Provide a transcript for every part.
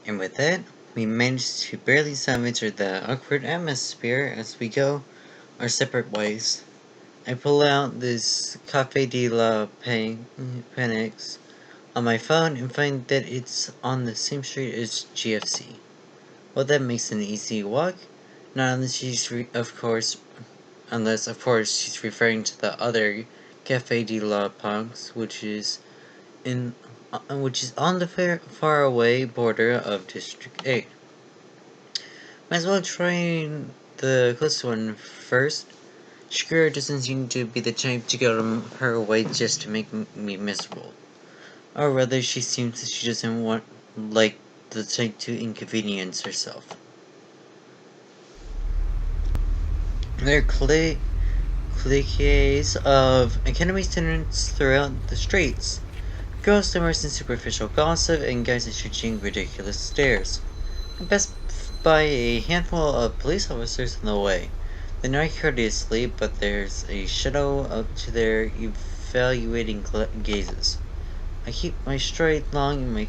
And with that, we managed to barely salvage the awkward atmosphere as we go our separate ways. I pull out this Cafe de la Penix on my phone and find that it's on the same street as GFC. Well, that makes an easy walk. Not unless unless of course she's referring to the other Cafe de la Ponks, which is on the far away border of District 8. Might as well try the closest one first. Shakira doesn't seem to be the type to go her way just to make me miserable. Or rather, she seems that she doesn't want like the type to inconvenience herself. There are cliques of academy students throughout the streets. Girls immersed in superficial gossip and guys exchanging ridiculous stares. I pass by a handful of police officers on the way. They nod courteously, but there's a shadow up to their evaluating gazes. I keep my stride long and my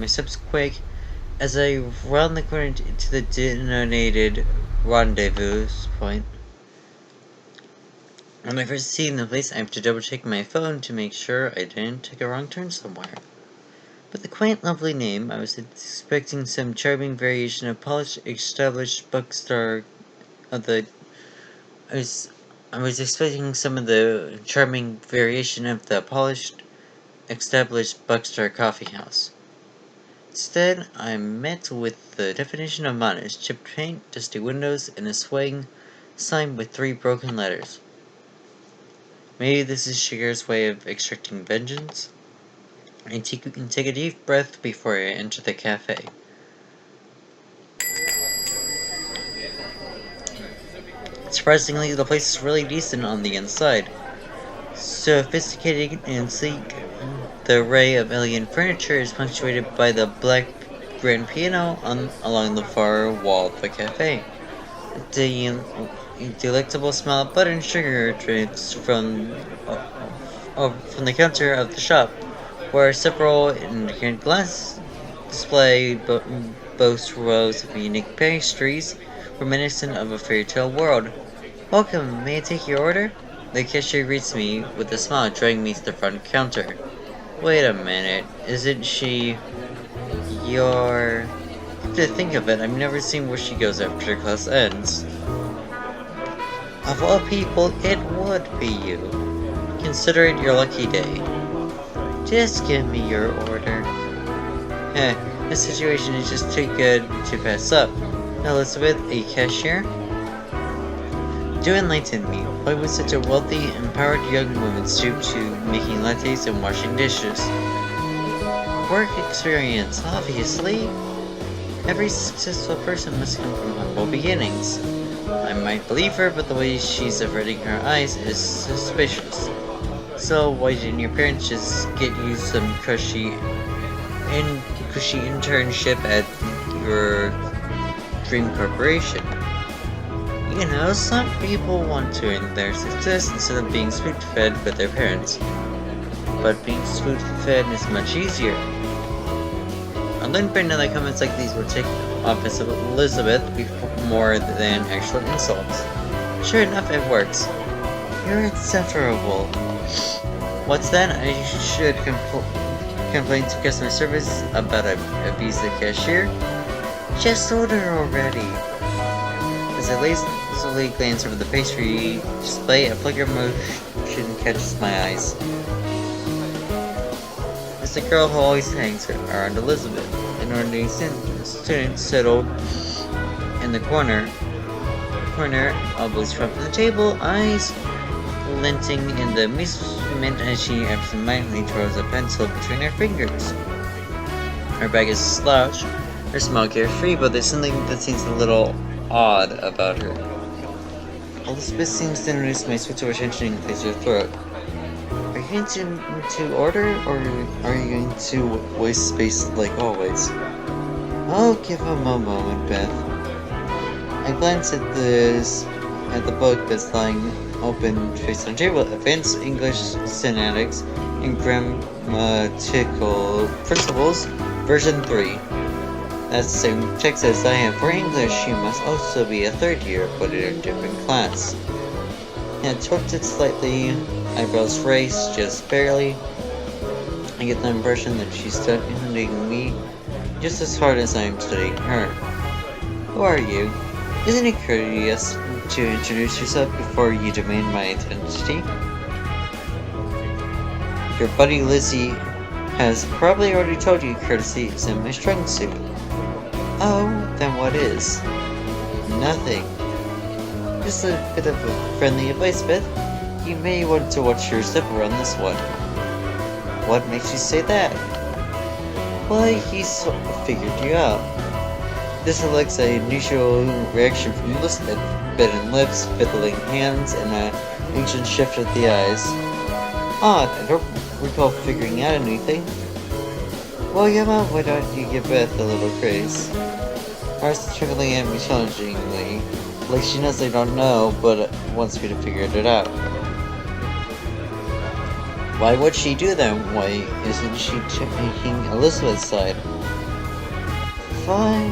steps quick as I round the corner to the denominated rendezvous point. When I first see the place, I have to double check my phone to make sure I didn't take a wrong turn somewhere. With the quaint, lovely name, I was expecting some charming variation of polished, established bookstore of the. I was expecting some of the charming variation of the polished, established bookstore coffee house. Instead, I'm met with the definition of modest: chipped paint, dusty windows, and a swaying sign with 3 broken letters. Maybe this is Shiger's way of extracting vengeance? I take a deep breath before I enter the cafe. Surprisingly, the place is really decent on the inside. Sophisticated and sleek, the array of elegant furniture is punctuated by the black grand piano along the far wall of the cafe. The delectable smell of butter and sugar drifts from the counter of the shop, where several intricate glass display boast rows of unique pastries reminiscent of a fairy tale world. Welcome, may I take your order? The cashier greets me with a smile, dragging me to the front counter. Wait a minute, isn't she your... To think of it, I've never seen where she goes after class ends. Of all people, it would be you. Consider it your lucky day. Just give me your order. The situation is just too good to pass up. Elizabeth, a cashier? Do enlighten me. Why would such a wealthy, empowered young woman stoop to making lattes and washing dishes? Work experience, obviously. Every successful person must come from humble beginnings. I might believe her, but the way she's averting her eyes is suspicious. So why didn't your parents just get you some cushy internship at your dream corporation? You know, some people want to earn their success instead of being spoon-fed by their parents. But being spoon-fed is much easier. I learned by now that comments like these will take office of Elizabeth more than actual insults. Sure enough, it works. You're insufferable. What's that? I should complain to customer service about a abusive cashier? Just order already. As I lazily glance over the pastry display, a flicker of motion catches my eyes. It's the girl who always hangs around Elizabeth. An ordinary student settled in the corner, elbows from the table, eyes glinting in the amusement as she absentmindedly throws a pencil between her fingers. Her bag is slouched, her smile carefree, but there's something that seems a little odd about her. Elizabeth seems to notice my switch of attention and clears her throat. Are you going to order, or are you going to waste space like always? I'll give him a moment, Beth. I glance at the book that's lying open faced on the table. Advanced English Syntax and Grammatical Principles Version 3. That's the same text as I have for English. She must also be a third year, but in a different class. Head tilted slightly, eyebrows raised just barely. I get the impression that she's studying me just as hard as I am studying her. Who are you? Isn't it courteous to introduce yourself before you demand my identity? Your buddy Lizzie has probably already told you courtesy is in my strong suit. Oh, then what is? Nothing. Just a bit of a friendly advice, Beth. You may want to watch your step around this one. What makes you say that? Well, he's figured you out. This reflects an unusual reaction from Elizabeth. Bitten lips, fiddling hands, and an ancient shift of the eyes. Odd, I don't recall figuring out anything. Well, Yama, why don't you give Beth a little grace? Mars twinkling at me challengingly, like she knows I don't know, but wants me to figure it out. Why would she do that? Why isn't she taking Elizabeth's side? Fine,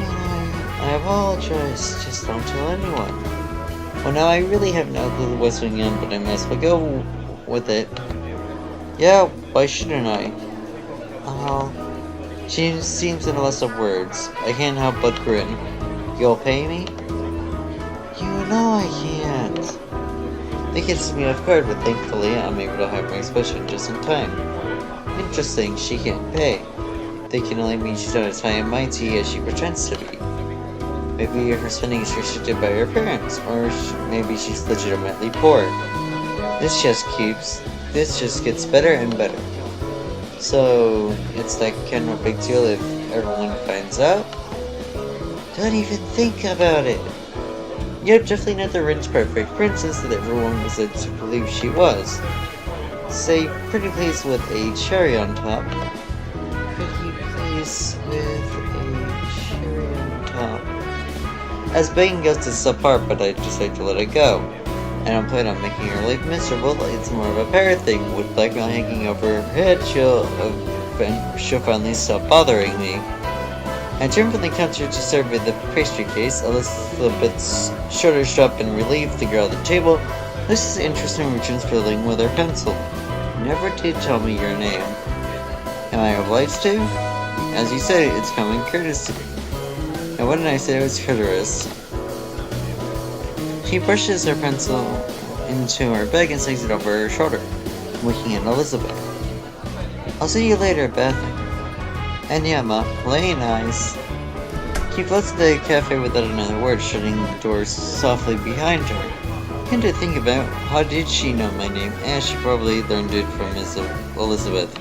I apologize, just don't tell anyone. Well, now I really have no clue what's going on, but I might as well go with it. Yeah, why shouldn't I? She seems in a list of words. I can't help but grin. You'll pay me? You know I can't. They catches me off guard, but thankfully I'm able to have my expression just in time. Interesting, she can't pay. They can only mean she's not as high and mighty as she pretends to be. Maybe her spending is restricted by her parents, or maybe she's legitimately poor. This just gets better and better. So, it's that kind of big deal if everyone finds out? Don't even think about it! Yep, definitely not the Rin's perfect princess that everyone was led to believe she was. Say, pretty place with a cherry on top. Pretty place with a cherry on top. As begging goes to subpar, but I decide to let it go. I don't plan on making her life miserable. It's more of a parrot thing. With blackmail hanging over her head, she'll finally stop bothering me. I turn from the counter to survey the pastry case. Elizabeth's shoulders drop in relief. The girl at the table. This is interesting. Returns fiddling with her pencil. Never did tell me your name. Am I obliged to? As you said, it's common courtesy. And what did I say was courteous? She brushes her pencil into her bag and slings it over her shoulder, looking at Elizabeth. I'll see you later, Beth. And Yama, play nice. She floats to the cafe without another word, shutting the doors softly behind her. And to think about, how did she know my name? And she probably learned it from Elizabeth.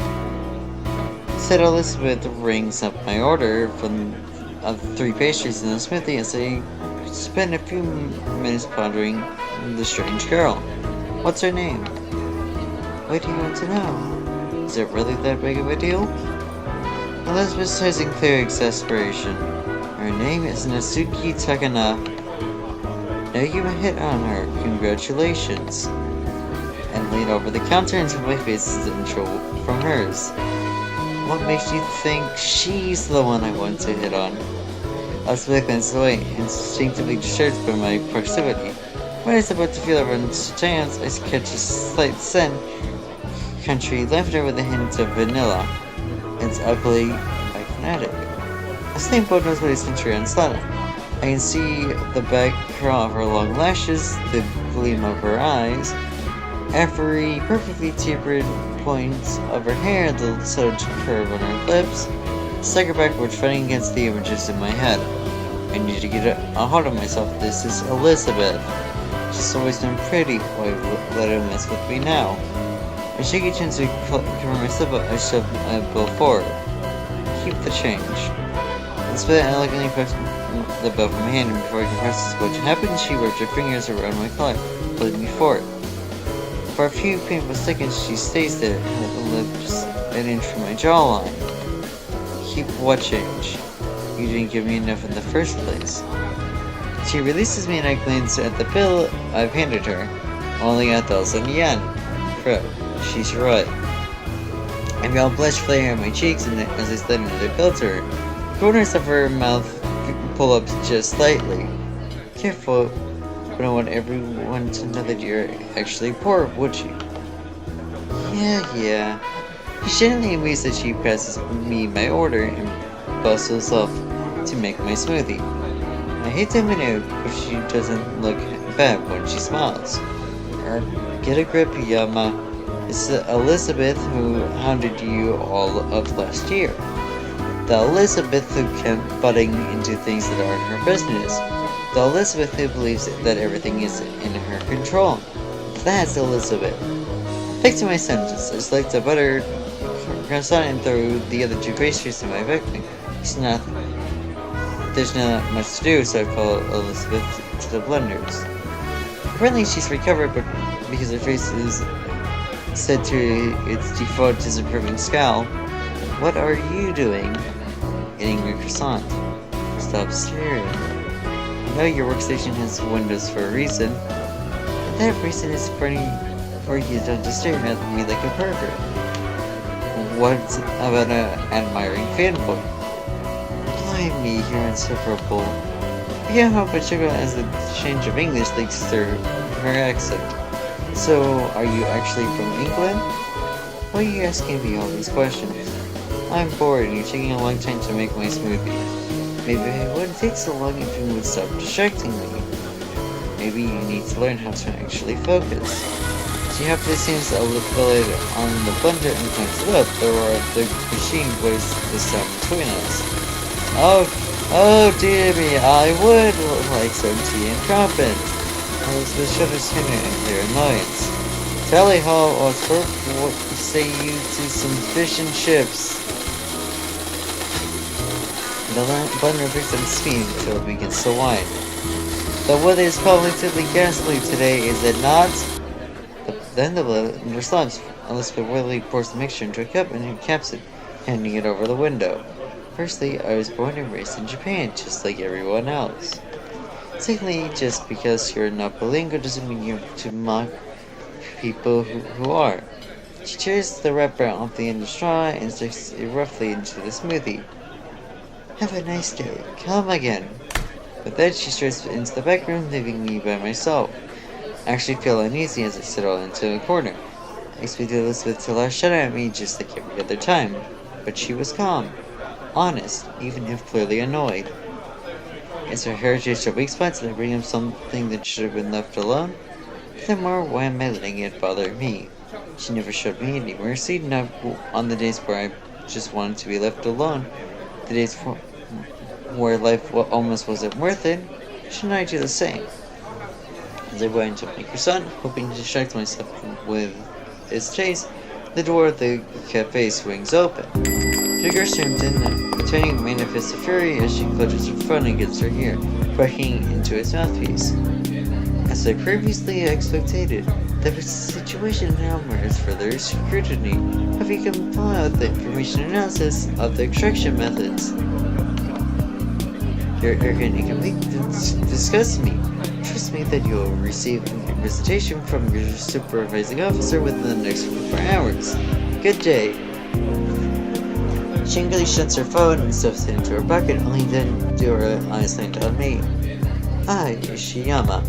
Said Elizabeth rings up my order of 3 pastries and a smoothie as I spend a few minutes pondering the strange girl. What's her name? What do you want to know? Is it really that big of a deal? Elizabeth says in clear exasperation. Her name is Natsuki Takana. Now you hit on her. Congratulations. And lean over the counter until my face is in trouble from hers. What makes you think she's the one I want to hit on? Elizabeth glanced away, instinctively disturbed by my proximity. When I was about to feel everyone's chance, I catch a slight scent. Country laughter with a hint of vanilla. It's ugly by fanatic. A same boat knows what is century on Slana. I can see the back curl of her long lashes, the gleam of her eyes, every perfectly tapered point of her hair, the subtle curve on her lips. Stagger backward, fighting against the images in my head. I need to get a hold of myself. This is Elizabeth. She's always been pretty. Why let her mess with me now? I shake a chance to cover myself, but I shove my bill forward. Keep the change. Elizabeth elegantly puts the bill from my hand, and before I can press this button happens, she wrapped her fingers around my collar, pulling me forward. For a few painful seconds, she stays there, her lips an inch from my jawline. Keep what change? You didn't give me enough in the first place. She releases me and I glance at the bill I've handed her. Only 1,000 yen. Crap, she's right. I feel blush flaring on my cheeks and as I slid another pill to her. The corners of her mouth pull up just slightly. Careful, but I want everyone to know that you're actually poor, would you? Yeah. She gently moves as she passes me my order and bustles off to make my smoothie. I hate to admit it, but she doesn't look bad when she smiles. Get a grip, Yama. It's Elizabeth who hounded you all of last year. The Elizabeth who kept butting into things that aren't her business. The Elizabeth who believes that everything is in her control. That's Elizabeth. Back to my sentence. I select a buttered croissant and throw the other two pastries in my vacuum. There's not much to do, so I call Elizabeth to the blenders. Apparently she's recovered, but because her face is set to its default disapproving scowl. What are you doing? Eating your croissant. Stop staring. I know your workstation has windows for a reason, but that reason is for you don't just stare at me like a pervert. What's about an admiring fanboy? Blimey, you're insufferable. I can't help but chuckle as the change of English leaks through her accent. So, are you actually from England? Why are you asking me all these questions? I'm bored and you're taking a long time to make my smoothie. Maybe it wouldn't take so long if you would stop distracting me. Maybe you need to learn how to actually focus. She happily seems a little bit on the blender and points it up. The roar of the machine was the sound between us. Oh dear me, I would like some tea and crumpets. Elizabeth shudders in their annoyance. Tally ho, Oscar, what say you to some fish and chips? The blender picks up speed until it begins to whine. The weather is positively ghastly today, is it not? Then the blender stops. Elizabeth willingly pours the mixture into a cup and caps it, handing it over the window. Firstly, I was born and raised in Japan, just like everyone else. Secondly, just because you're not bilingual doesn't mean you have to mock people who are. She tears the wrapper off the end of the straw and sticks it roughly into the smoothie. Have a nice day. Come again. With that, she strides into the back room, leaving me by myself. I actually feel uneasy as I settle into a corner. I expected Elizabeth to lash out at me just like every other time, but she was calm. Honest, even if clearly annoyed. Is her heritage a weak spot? Did I bring up something that should have been left alone? Furthermore, why am I letting it bother me? She never showed me any mercy, not on the days where I just wanted to be left alone. The days where life almost wasn't worth it. Shouldn't I do the same? As I went into my croissant, hoping to distract myself with its taste, the door of the cafe swings open. Sugar zooms in, turning manifest of fury as she clutches her phone against her ear, cracking into its mouthpiece. As I previously expected, the situation now merits further scrutiny. Have you compiled the information analysis of the extraction methods? Your arrogant incompetence disgusts me. Trust me that you will receive a visitation from your supervising officer within the next 24 hours. Good day. She angrily shuts her phone and stuffs it into her pocket, only then do her eyes land on me. Ah, Yoshiyama.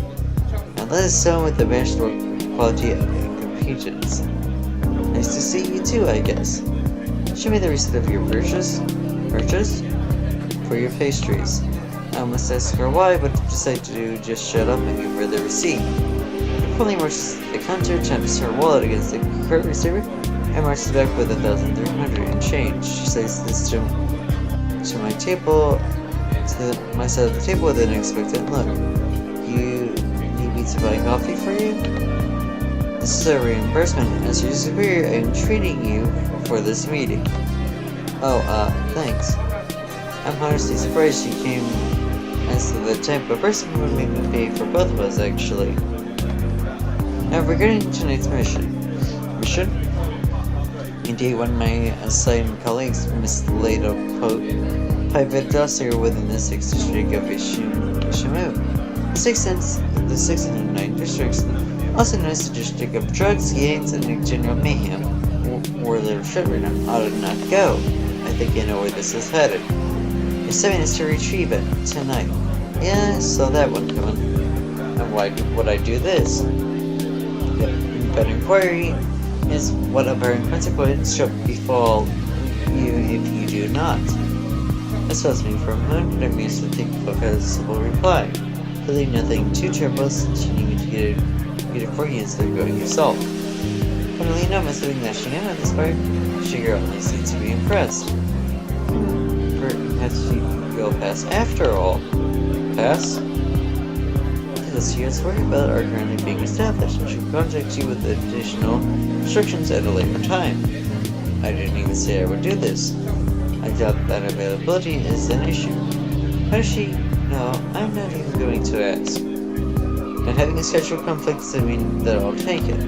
Now let us sow with the bachelor quality of incompetence. Nice to see you too, I guess. Show me the receipt of your purchase? For your pastries. I must ask her why, but decide to just shut up and give her the receipt. Pulling marches the counter, taps her wallet against the cart receiver, and marches back with 1,300 in change. She says this to my table, to my side of the table with an expectant look. You need me to buy coffee for you? This is a reimbursement. As your superior, I am treating you for this meeting. Oh, thanks. I'm honestly surprised she came as the type of person who would make me pay for both of us, actually. Now, regarding tonight's mission? Indeed, one of my assigned colleagues mislaid a private dossier within the 6th district of Ishimu. The 6th and 9th districts, also known as the district of drugs, gangs, and general mayhem, where their shipment ought to not go. I I think I know where this is headed. Your 7 is to retrieve it tonight. Yeah, I saw that one coming. And why would I do this? But inquiry is what apparent consequence shall befall you if you do not. This was me for a moment, but I'm used to think of a simple reply. Clearly nothing too troublous, you need me to get it for you instead of going yourself. Funnily enough, I'm doing gnashing out on this part. Sugar only seems to be impressed. Perhaps you go pass after all. Pass? The CS worry about are currently being established and should contact you with additional instructions at a later time. I didn't even say I would do this. I doubt that availability is an issue. How does she? No, I'm not even going to ask. Not having a schedule conflict doesn't mean that I'll take it.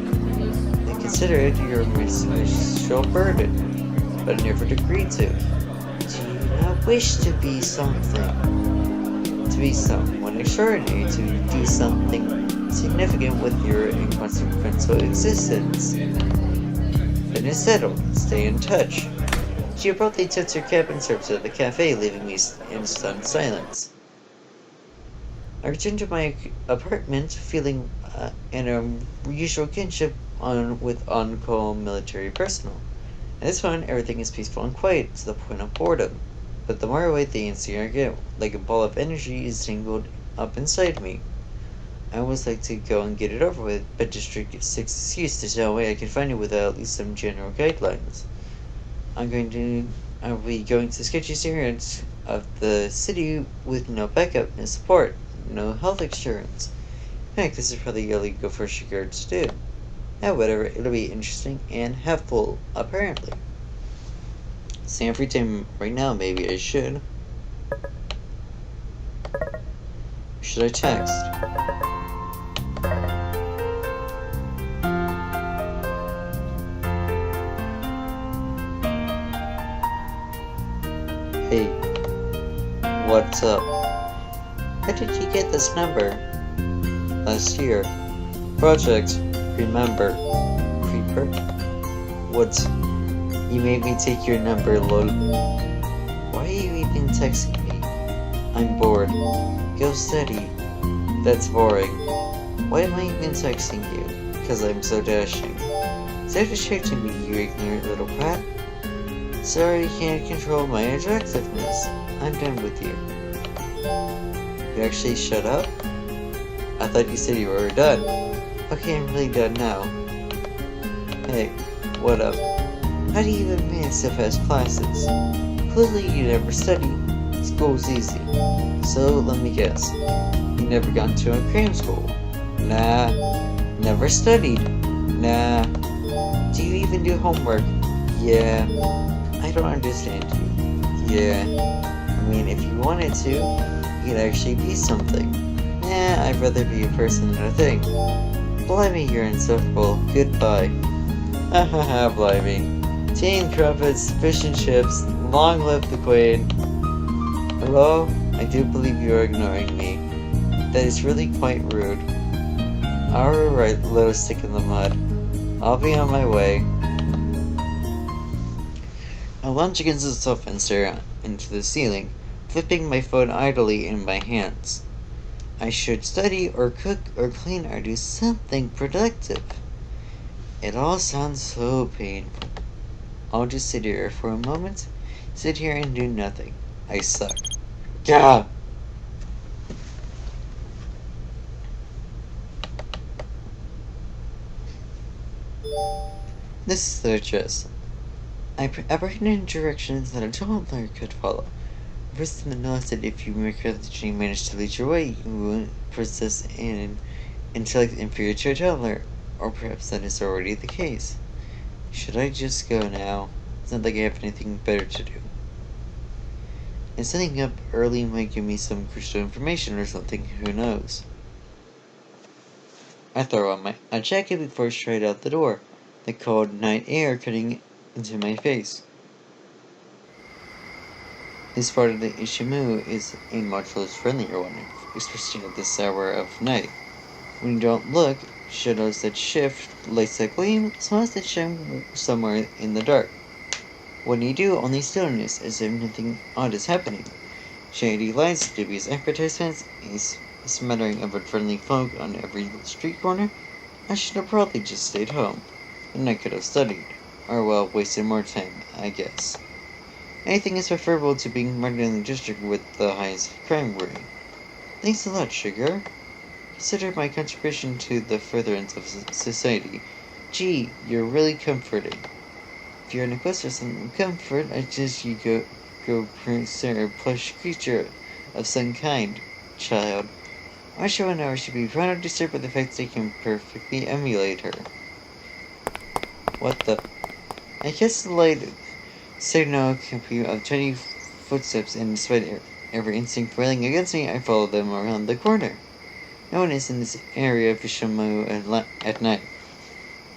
They consider it your special burden, but I never agreed to. Do you not wish to be something? To be someone extraordinary, to do something significant with your inconsequential existence. Then it's settled. Stay in touch. She abruptly tips her cap and steps out of the cafe, leaving me in stunned silence. I returned to my apartment, feeling an unusual kinship with on-call military personnel. At this point, everything is peaceful and quiet, to the point of boredom. But the more I wait, the instincts I get, like a ball of energy, is tangled up inside me. I always like to go and get it over with, but District 6 excuse there's no way I can find it without at least some general guidelines. I'll be going to sketchy areas of the city with no backup, no support, no health insurance. Heck, this is probably the illegal for Sugar to do. Now, whatever, it'll be interesting and helpful, apparently. See, every time right now, maybe I should. Or should I text? Hey, what's up? How did you get this number? Last year. Project, remember. Creeper? What? You made me take your number, lol. Why are you even texting me? I'm bored. Go steady. That's boring. Why am I even texting you? Because I'm so dashing. Is that a shame to me, you ignorant little brat? Sorry, you can't control my attractiveness. I'm done with you. You actually shut up? I thought you said you were done. Okay, I'm really done now. Hey, what up? How do you even manage so fast classes? Clearly you never studied. School's easy. So, let me guess. You never gone to a cram school? Nah. Never studied? Nah. Do you even do homework? Yeah. I don't understand you. Yeah. I mean, if you wanted to, you could actually be something. Nah, I'd rather be a person than a thing. Blimey, you're insufferable. Goodbye. Hahaha, blimey. Tea and crumpets, fish and chips, long live the queen. Hello? I do believe you are ignoring me. That is really quite rude. Alright, little stick in the mud. I'll be on my way. I lounge against the sofa and stare into the ceiling, flipping my phone idly in my hands. I should study or cook or clean or do something productive. It all sounds so painful. I'll just sit here for a moment, sit here and do nothing. I suck. Gah! This is the address. I apprehended directions that a toddler could follow. The person in the note said if you miraculously manage to lead your way, you will possess an intellect inferior to a toddler. Or perhaps that is already the case. Should I just go now? It's not like I have anything better to do. And setting up early might give me some crucial information or something, who knows. I throw on my jacket before I straight out the door, the cold night air cutting into my face. This part of the Ishimu is a much less friendlier one, especially at this hour of night. When you don't look, shadows that shift, lights that gleam, smiles that shine somewhere in the dark. When you do, only stillness, as if nothing odd is happening. Shady lights, dubious advertisements, a smattering of unfriendly folk on every street corner. I should have probably just stayed home. And I could have studied. Or, well, wasted more time, I guess. Anything is preferable to being murdered in the district with the highest crime rate. Thanks a lot, sugar. Consider my contribution to the furtherance of society. Gee, you're really comforting. If you're in a quest for some comfort, I suggest you go pursue a plush creature of some kind, child. Our show and ours should be proud of disturbed by the fact they can perfectly emulate her. What the? I guess the light signal compute of tiny footsteps, and despite every instinct railing against me, I follow them around the corner. No one is in this area of Bishamu at night.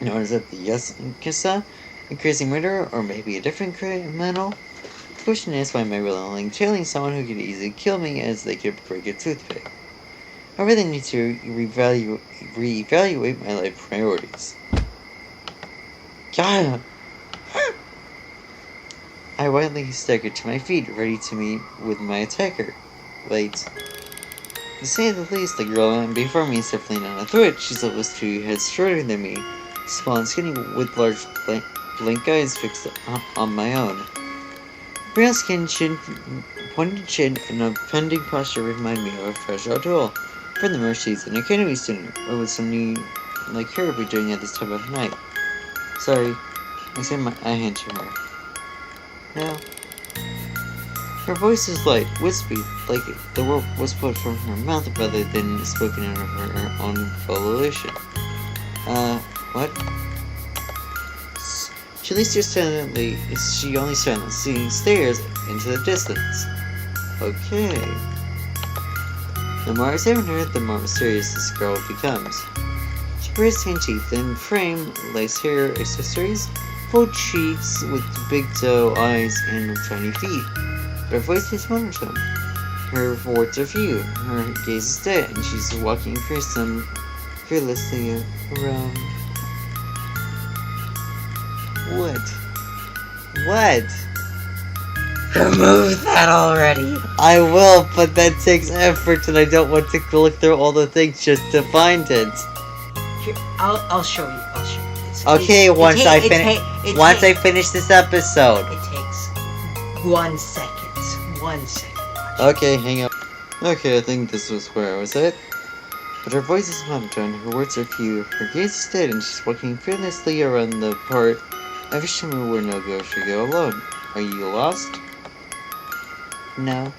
No one is at the Yaskisa, a crazy murderer, or maybe a different criminal. The question is, why am I willing tailing someone who could easily kill me as they could break a toothpick? I really need to reevaluate my life priorities. God! I wildly staggered to my feet, ready to meet with my attacker. Wait. To say the least, the girl before me is definitely not a threat. She's almost 2 heads shorter than me, small and skinny, with large blank eyes fixed on my own. Brown skin, pointed chin, and a pending posture remind me of a fragile doll. Furthermore, she's an academy student. What would somebody like her be doing at this time of night? Sorry, I sent my hand to her. No. Her voice is light, wispy, like the word was put from her mouth rather than spoken out of her own volition. What? She only silently stares into the distance. Okay. The more I examine her, the more mysterious this girl becomes. She wears tin teeth, thin frame, lace hair, accessories, full cheeks with big doe eyes and tiny feet. Her voice is monotone. Her words are few. Her gaze is dead, and she's walking fearlessly around. What? Remove that already. I will, but that takes effort, and I don't want to look through all the things just to find it. Here, I'll show you. Okay, once I finish this episode. It takes 1 second. 1 second. Okay, hang up. Okay, I think this was where I was at. But her voice is monotone, her words are few, her gaze is dead, and she's walking fearlessly around the part every time where no girl should go alone. Are you lost? No.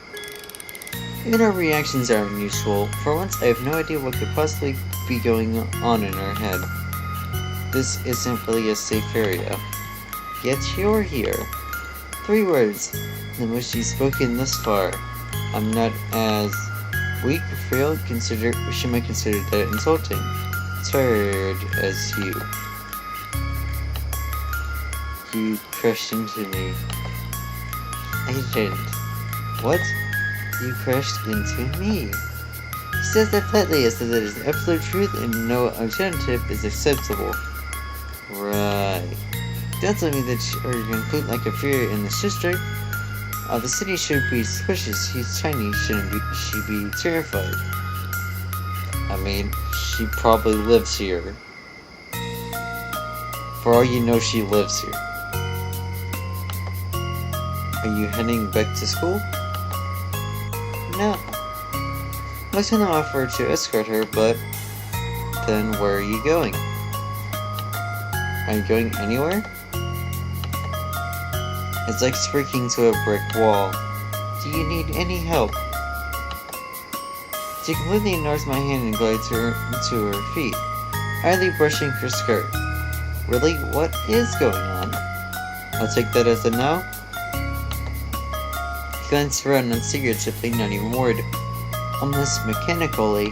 Even her reactions are unusual. For once, I have no idea what could possibly be going on in her head. This isn't really a safe area. Yet you're here. 3 words, the most she's spoken thus far. I'm not as weak or frail, she might consider that insulting. Tired as you. You crashed into me. I didn't. What? You crashed into me. She says that flatly as if that is the absolute truth and no alternative is acceptable. Right. Don't tell me that you're complete like a fear in this district. The city should be suspicious. She's tiny, shouldn't she be terrified? I mean, she probably lives here. For all you know, she lives here. Are you heading back to school? No. I was gonna offer to escort her, but then where are you going? Are you going anywhere? It's like speaking to a brick wall. Do you need any help? She completely ignores my hand and glides to her feet, idly brushing her skirt. Really? What is going on? I'll take that as a no. He glanced around uncertainly, not even worried, almost mechanically.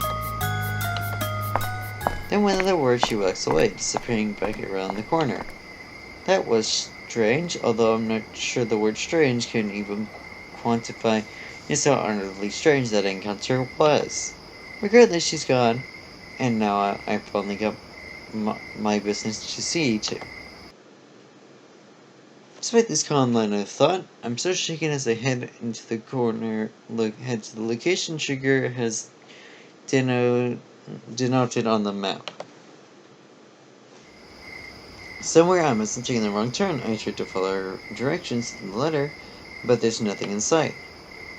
Then with other words, she walks away, disappearing back around the corner. That was strange, although I'm not sure the word strange can even quantify just how utterly strange that encounter was. Regardless, she's gone, and now I've only got my business to see to. Despite this calm line of thought, I'm so shaken as I head into the corner, head to the location Sugar has denoted on the map. Somewhere I must have taken the wrong turn. I tried to follow directions in the letter, but there's nothing in sight.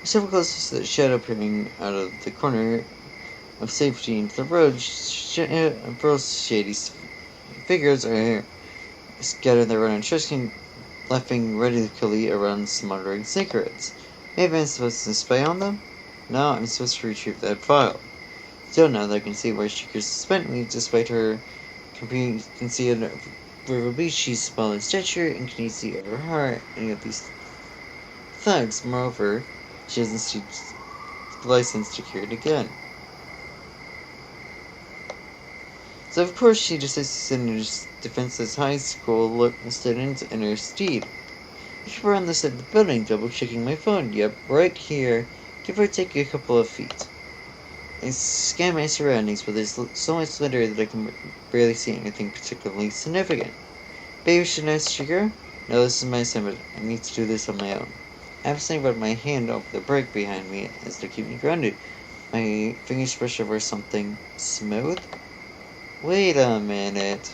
Several close to the shadow peering out of the corner of safety into the road, shady figures are scattered around trusting, laughing radically around smoldering cigarettes. Maybe I'm supposed to spy on them? No, I'm supposed to retrieve that file. Still, now that I can see where Sugar spent me, despite her concealed River Beach, she's small in stature and can see her heart, and yet these thugs, moreover, she hasn't the license to carry a gun. So of course she decides to send her defenseless high school student and her steed. I keep around the side of the building, double checking my phone. Yep, right here, give or take a couple of feet. I scan my surroundings, but there's so much litter that I can barely see anything particularly significant. Baby, should I Sugar? No, this is my assignment. I need to do this on my own. I accidentally rub my hand over the brake behind me as to keep me grounded. My fingers brush over something smooth. Wait a minute.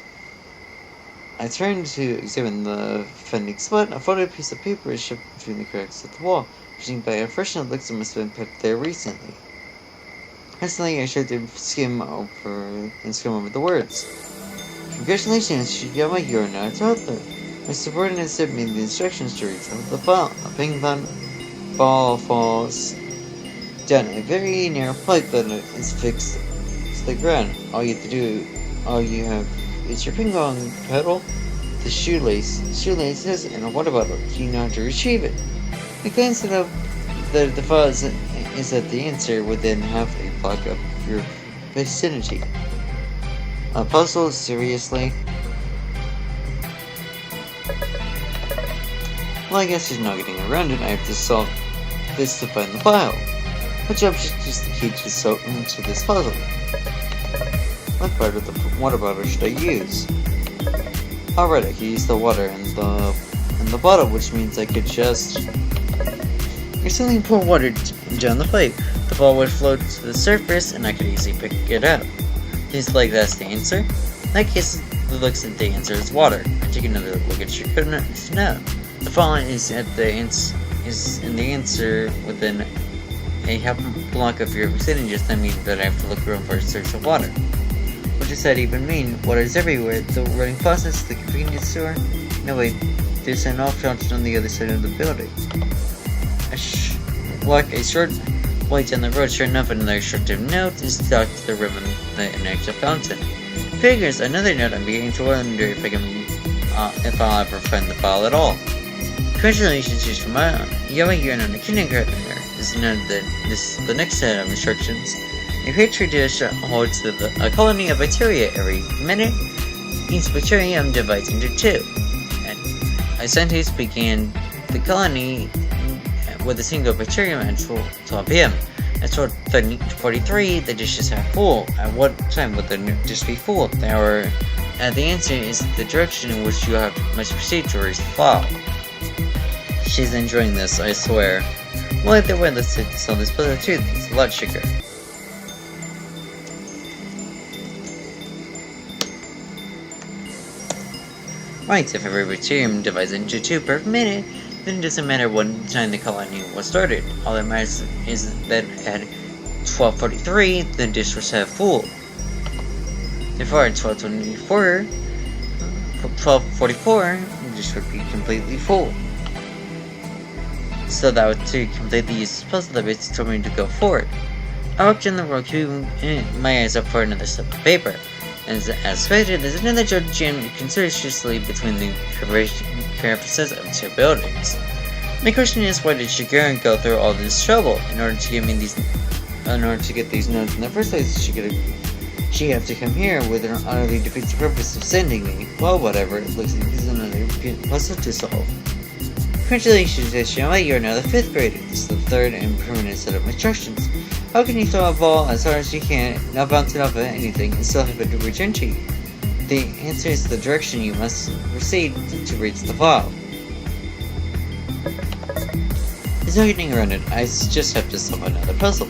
I turn to examine the offending spot. A folded piece of paper is shoved between the cracks of the wall. Judging by a fresh note, looks like it must have been put there recently. Hastily, I tried to skim over the words. Congratulations, Shigama, you are now a toddler. My subordinate sent me the instructions to read some of the file. A ping pong ball falls down a very narrow pipe that is fixed to the ground. All you have is your ping pong pedal, the shoelaces, and a water bottle. You know how to retrieve it. I glanced it up. The file is at the answer within half a block of your vicinity. A puzzle, seriously? Well, I guess there's no getting around it. I have to solve this to find the file. Which object is the key to this puzzle? What part of the water bottle should I use? Alright, I can use the water in the bottle, which means I could just instantly pour water down the pipe. The ball would float to the surface, and I could easily pick it up. Seems like that's the answer. In that case, it looks like the answer is water. I take another look at your coordinates. No, the following is in the answer within a half block of your vicinity. Does that mean that I have to look around for a source of water? What does that even mean? Water is everywhere. The running faucets, the convenience store. No wait, there's an off fountain on the other side of the building. Walk a short way down the road. Sure enough, another short-term note is stuck to the rim of the inactive fountain. Figures, another note. I'm beginning to wonder if I'll ever find the file at all. Congratulations, you're not a kindergartner. This is the next set of instructions. A petri dish holds a colony of bacteria. Every minute, each bacterium divides into two. And a sentence began the colony with a single bacterium at 12 p.m. At 12:43, the dish is half full. At what time would the dish be full? The answer is the direction in which you must proceed to reach the file. She's enjoying this, I swear. Well, either way, let's solve this puzzle too. Thanks a lot, Sugar. Right, if every bacterium divides into two per minute, then it doesn't matter what time the colony was started. All that matters is that at 12:43, the dish was half full. Therefore, at 12:44, the dish would be completely full. So that to completely use this puzzle, the bits told me to go forward. I walked in the road, keeping my eyes up for another slip of paper. As expected, there's another door jammed conspicuously between the crevices of two buildings. My question is, why did Sugar go through all this trouble in order to get these notes in the first place? She have to come here with an utterly defeats the purpose of sending me. Well, whatever. It looks like there's another puzzle to solve. Congratulations, Ishima, you're now the 5th grader. This is the 3rd and permanent set of instructions. How can you throw a ball as hard as you can, not bounce it off of anything, and still have it return to you? The answer is the direction you must proceed to reach the file. There's no getting around it. I just have to solve another puzzle.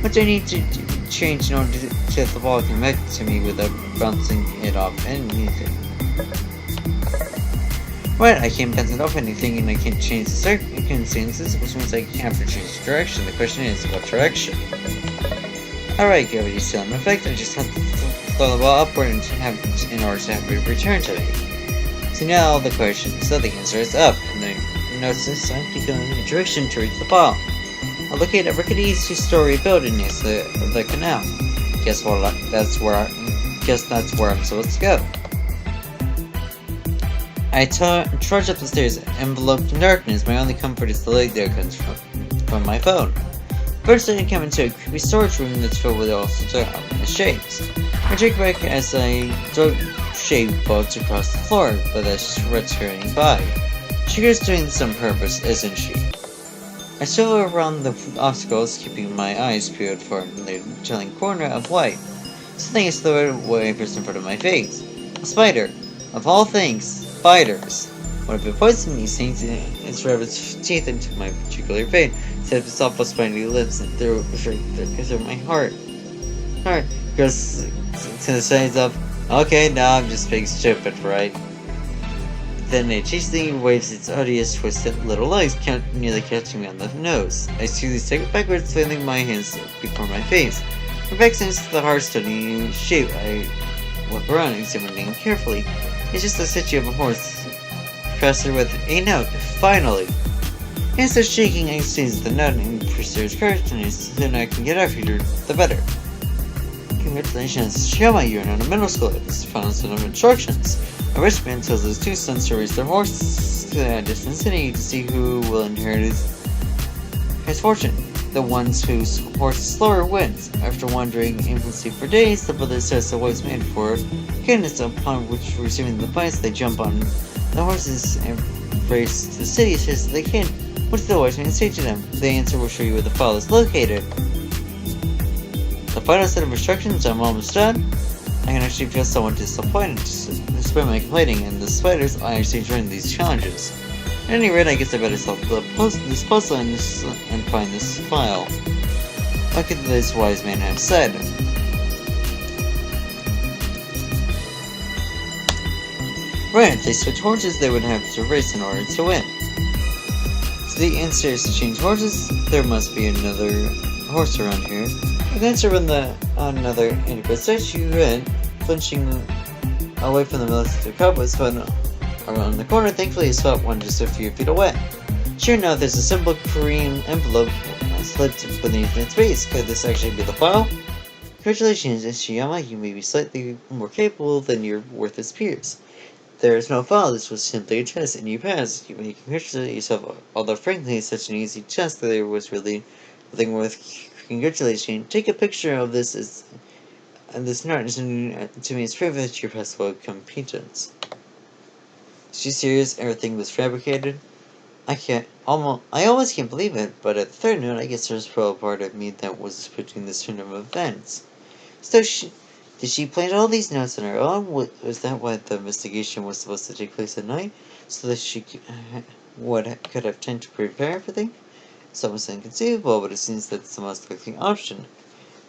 What do I need to change in order to get the ball come back to me without bouncing it off anything? Right, I can't bounce it off anything and I can't change the circumstances, which means I have to change the direction. The question is, what direction? Alright, gravity's still in effect. I just have to throw the ball upward in order to have it return to me. So now the answer is up, and the notice I have to go in the direction to reach the ball. I'll locate a rickety two-story building near the canal. Guess that's where I'm supposed to go. I trudge up the stairs, enveloped in darkness. My only comfort is the light that comes from my phone. First, I come into a creepy storage room that's filled with all sorts of ominous shapes. I drink back as I throw shape bolts across the floor, but that's just what's hurrying by. Sugar's doing this on purpose, isn't she? I stroll around the obstacles, keeping my eyes peeled for the chilling corner of white. Something is thrown away first in front of my face. A spider. Of all things, spiders. What if it poisons me, sinks its rabbit's teeth into my particular vein, instead of its awful spiny lips and through my heart. Goes to the sides of, okay, now I'm just being stupid, right? Then it cheesily waves its odious, twisted little legs, nearly catching me on the nose. I slowly step backwards, flailing my hands before my face. My back turns to the hard-studying shape. I look around, examining carefully. It's just a statue of a horse, faster with a note. Finally! Instead of shaking, I seize the note and pursue courage, and the sooner I can get off here, the better. Congratulations, Shiyama, you're in a middle school. It's the final set of instructions. A rich man tells his two sons to race their horse to a distant city to see who will inherit his fortune. The one whose horse is slower wins. After wandering aimlessly for days, the brothers test a wise man for kindness, upon which, receiving the advice, they jump on the horses and race to the city as fast as they can. What does the wise man say to them? The answer will show you where the file is located. The final set of instructions, I'm almost done. I can actually feel somewhat disappointed despite my complaining, and the spiders are actually enjoying these challenges. At any rate, I guess I better solve this puzzle and find this file. What could this wise man have said? Right, if they switch horses, they would have to race in order to win. So the answer is to change horses. There must be another horse around here. I glance around another indigo statue and, flinching away from the military cowboys, found around the corner. Thankfully, I spot one just a few feet away. Sure enough, there's a simple cream envelope slipped beneath its base. Could this actually be the file? Congratulations, Ishiyama. You may be slightly more capable than your worthless peers. There is no file. This was simply a test, and you passed. You may congratulate yourself. Although, frankly, it's such an easy test that there was really nothing worth congratulating. Take a picture of this and this note and send it to me as proof that your password competence. Is she serious? Everything was fabricated? I almost can't believe it, but at the third note, I guess there's probably a part of me that was expecting this turn of events. So did she plan all these notes on her own? Was that why the investigation was supposed to take place at night? So that she could have time to prepare everything? It's almost inconceivable, but it seems that's the most likely option.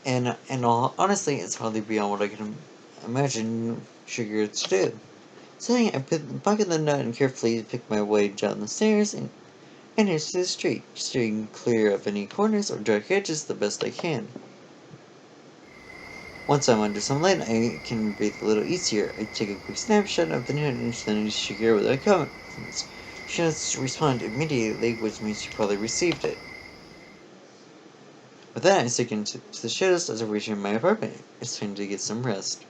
And honestly, it's hardly beyond what I can imagine Sugar to do. So I pocket the note and carefully pick my way down the stairs and into the street, steering clear of any corners or dark edges the best I can. Once I'm under some light, I can breathe a little easier. I take a quick snapshot of the note and send it to Sugar without comments. She doesn't respond immediately, which means she probably received it. With that, I sink into the shadows as I reach my apartment. It's time to get some rest.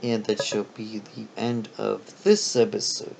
And that shall be the end of this episode.